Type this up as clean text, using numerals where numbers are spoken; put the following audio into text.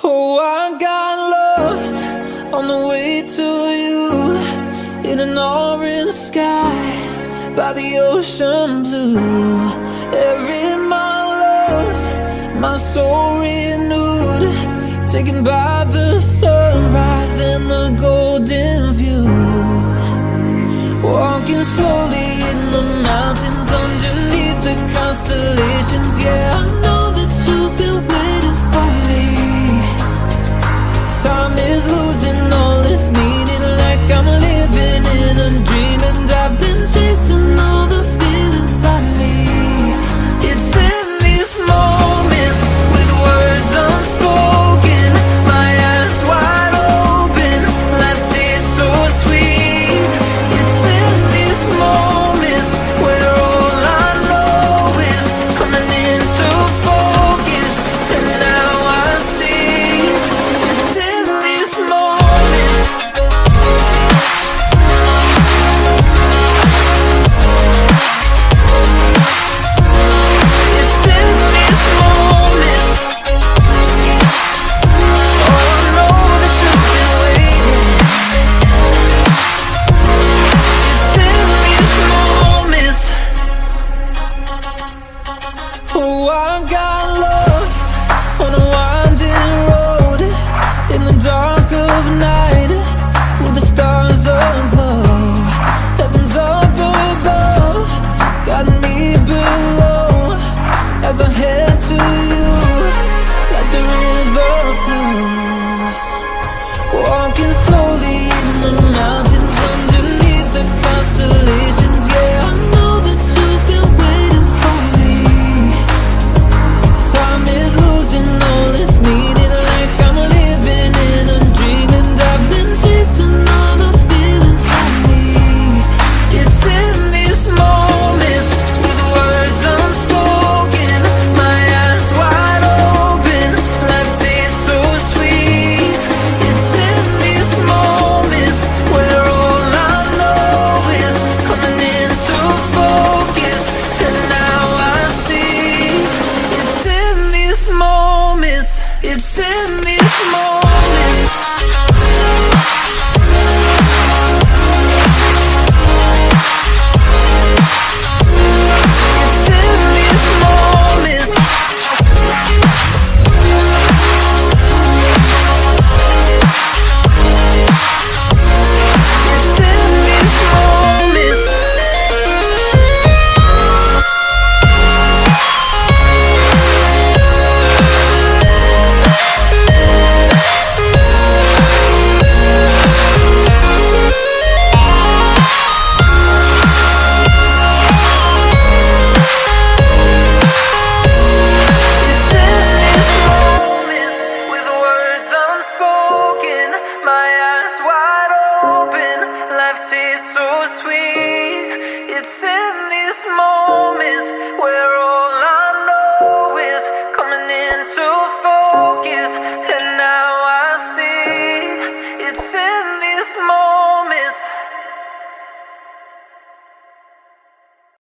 Oh, I got lost on the way to you, in an orange sky by the ocean blue. Every mile lost, my soul renewed, taken by the sunrise and the golden view. Walking slowly in the mountains underneath the constellations. Yeah, I know that you've been waiting for me. Time is losing all its meaning, like I'm living in a dream, and I've been chasing all the feelings I need. It's in these moments, with words unspoken, my eyes wide open, life tastes so sweet. It's in these moments where all I know is coming into focus, and now I see. It's in these moments. It's in these moments. Oh, I know that you've been waiting. It's in these moments. Oh, I got lost on a winding road in the dark of night, with the stars aglow. Heaven's up above, got me below, as I head to you like the river flows. Walking slowly in the mountains underneath the constellations. Yeah, I know that you've been waiting for me. Time is losing all its meaning, like I'm living in a dream, and I've been chasing all the feelings I need. It's in these moments, with words unspoken, my eyes wide open, life tastes so sweet. It's in these moments where all I know is coming into focus, and now I see. It's in these moments. It's in these moments.